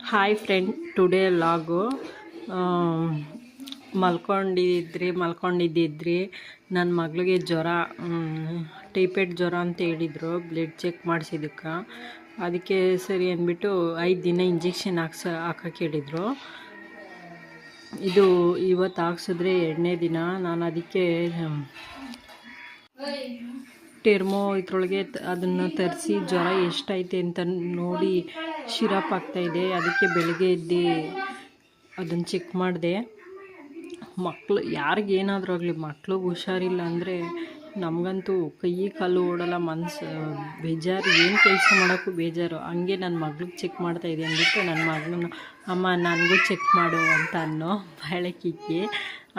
Hi friend, today vlog ಮಲ್ಕೊಂಡಿದ್ದಿದ್ರಿ ನನ್ನ ಮಗಳಿಗೆ ಜ್ವರ, ಟೈಫಾಯ್ಡ್ ಜ್ವರ ಅಂತ ಹೇಳಿದರು. ಬ್ಲಡ್ ಚೆಕ್ ಮಾಡಿಸಿದ್ದಕ್ಕೆ ಅದಕ್ಕೆ ಸರಿ ಅಂದ್ಬಿಟ್ಟು 5 ದಿನ ಇಂಜೆಕ್ಷನ್ ಹಾಕಕ್ಕೆ ಹೇಳಿದರು. ಇದು ಇವತ್ತು ಹಾಕ್ಸಿದ್ರೆ 2ನೇ ದಿನ. ನಾನು ಅದಕ್ಕೆ ಟೆರ್ಮೋ ಇದ್ರೊಳಗೆ ಅದನ್ನು ತರಿಸಿ ಜ್ವರ ಎಷ್ಟೈತೆ ಅಂತ ನೋಡಿ ಶಿರಪ್ ಆಗ್ತಾಯಿದೆ. ಅದಕ್ಕೆ ಬೆಳಗ್ಗೆ ಎದ್ದು ಅದನ್ನು ಚೆಕ್ ಮಾಡಿದೆ. ಮಕ್ಕಳು ಯಾರಿಗೇನಾದರೂ ಆಗಲಿ, ಮಕ್ಳಿಗೆ ಹುಷಾರಿಲ್ಲ ಅಂದರೆ ನಮಗಂತೂ ಕೈ ಕಾಲು ಓಡಲ್ಲ, ಮನಸ್ಸು ಬೇಜಾರು, ಏನು ಕೆಲಸ ಮಾಡೋಕ್ಕೂ ಬೇಜಾರು. ಹಂಗೆ ನನ್ನ ಮಗಳಿಗೆ ಚೆಕ್ ಮಾಡ್ತಾಯಿದ್ದೆ ಅಂದ್ಬಿಟ್ಟು ನನ್ನ ಮಗಳನ್ನ ಅಮ್ಮ ನನಗೂ ಚೆಕ್ ಮಾಡು ಅಂತ ಅನ್ನೋ ಬಾಳೆಕಿಕ್ಕಿ.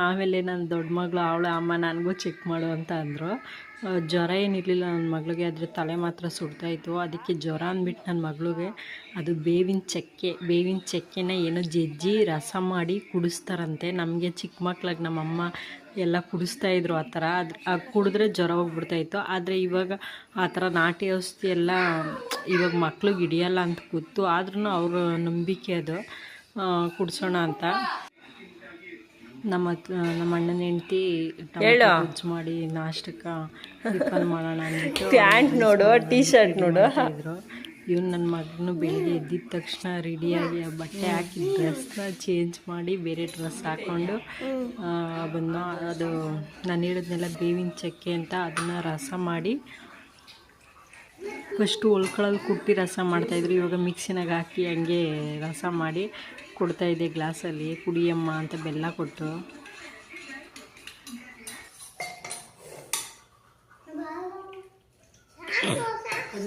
ಆಮೇಲೆ ನನ್ನ ದೊಡ್ಡ ಮಗಳು ಅವಳು ಅಮ್ಮ ನನಗೂ ಚೆಕ್ ಮಾಡು ಅಂತ ಅಂದರು. ಜ್ವರ ಏನಿರಲಿಲ್ಲ ನನ್ನ ಮಗಳಿಗೆ, ಆದರೆ ತಲೆ ಮಾತ್ರ ಸುಡ್ತಾಯಿತ್ತು. ಅದಕ್ಕೆ ಜ್ವರ ಅಂದ್ಬಿಟ್ಟು ನನ್ನ ಮಗಳಿಗೆ ಅದು ಬೇವಿನ ಚಕ್ಕೆನ ಏನೋ ಜಜ್ಜಿ ರಸ ಮಾಡಿ ಕುಡಿಸ್ತಾರಂತೆ. ನಮಗೆ ಚಿಕ್ಕ ಮಕ್ಳಿಗೆ ನಮ್ಮಮ್ಮ ಎಲ್ಲ ಕುಡಿಸ್ತಾಯಿದ್ರು ಆ ಥರ. ಅದು ಕುಡಿದ್ರೆ ಜ್ವರ ಹೋಗ್ಬಿಡ್ತಾಯಿತ್ತು. ಆದರೆ ಇವಾಗ ಆ ಥರ ನಾಟಿ ಔಷಧಿ ಎಲ್ಲ ಇವಾಗ ಮಕ್ಳಿಗೆ ಹಿಡಿಯಲ್ಲ ಅಂತ ಗೊತ್ತು. ಆದ್ರೂ ಅವ್ರ ನಂಬಿಕೆ ಅದು ಕುಡಿಸೋಣ ಅಂತ. ನಮ್ಮ ಅಣ್ಣನ ಹೆಂಡ್ತಿ ಗೊಜ್ಜು ಮಾಡಿ ನಾಷ್ಟಕ್ಕೆ ಟಿಫನ್ ಮಾಡೋಣ ಅಂದ್ಬಿಟ್ಟು ಪ್ಯಾಂಟ್ ನೋಡು, ಟೀ ಶರ್ಟ್ ನೋಡು ಇದ್ರು. ಇವನು ನನ್ನ ಮಗನು ಬೆಳಿಗ್ಗೆ ಎದ್ದಿದ ತಕ್ಷಣ ರೆಡಿಯಾಗಿ ಬಟ್ಟೆ ಹಾಕಿ ಡ್ರೆಸ್ನ ಚೇಂಜ್ ಮಾಡಿ ಬೇರೆ ಡ್ರೆಸ್ ಹಾಕ್ಕೊಂಡು ಅದು ನಾನು ಹೇಳಿದ್ನೆಲ್ಲ ಬೇವಿನ ಚಕ್ಕೆ ಅಂತ ಅದನ್ನು ರಸ ಮಾಡಿ ಫಸ್ಟು ಒಳ್ಕೊಳ್ಳೋದು ಕುಟ್ಟಿ ರಸ ಮಾಡ್ತಾಯಿದ್ರು. ಇವಾಗ ಮಿಕ್ಸಿನಾಗ ಹಾಕಿ ಹಂಗೆ ರಸ ಮಾಡಿ ಕೊಡ್ತಾಯಿದ್ದೆ ಗ್ಲಾಸಲ್ಲಿ. ಕುಡಿಯಮ್ಮ ಅಂತ ಬೆಲ್ಲ ಕೊಟ್ಟು.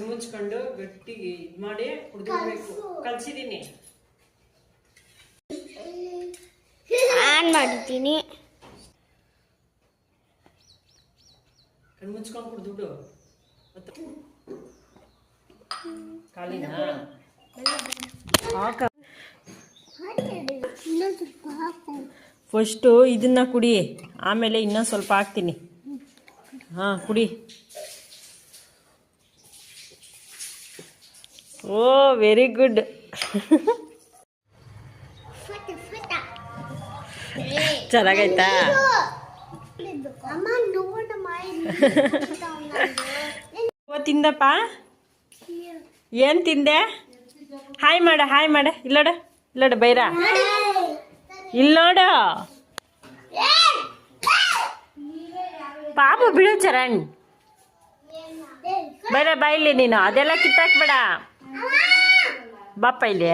ಮುಚ್ಕೊಂಡು ಗಟ್ಟಿಗೆ ಇದು ಮಾಡಿ ಕುಡಿದ್ಬೇಕು. ಕಲಿಸಿದ್ದೀನಿ, ಆನ್ ಮಾಡಿದ್ದೀನಿ. ಕಣ್ಣು ಮುಚ್ಕೊಂಡು ಕುಡಿದ್ಬಿಡು. ಕಾಲಿನ ಫಸ್ಟು ಇದನ್ನು ಕುಡಿ, ಆಮೇಲೆ ಇನ್ನೂ ಸ್ವಲ್ಪ ಹಾಕ್ತೀನಿ. ಹಾಂ, ಕುಡಿ. ಓ ವೆರಿ ಗುಡ್. ಚೆನ್ನಾಗೈತಾ? ತಿಂದಪ್ಪ? ಏನು ತಿಂದೆ? ಹಾಯ್ ಮಾಡ ಇಲ್ಲೋಡ ಬೈರ ಇಲ್ಲೋಡು ಪಾಪು ಬಿಡು ಚರಣ್. ಬೈರ ಬಾಯಿಲಿ ನೀನು ಅದೆಲ್ಲ ಕಿತ್ತಾಕ್ಬೇಡ. ಬಾಪ ಇಲ್ಲಿ.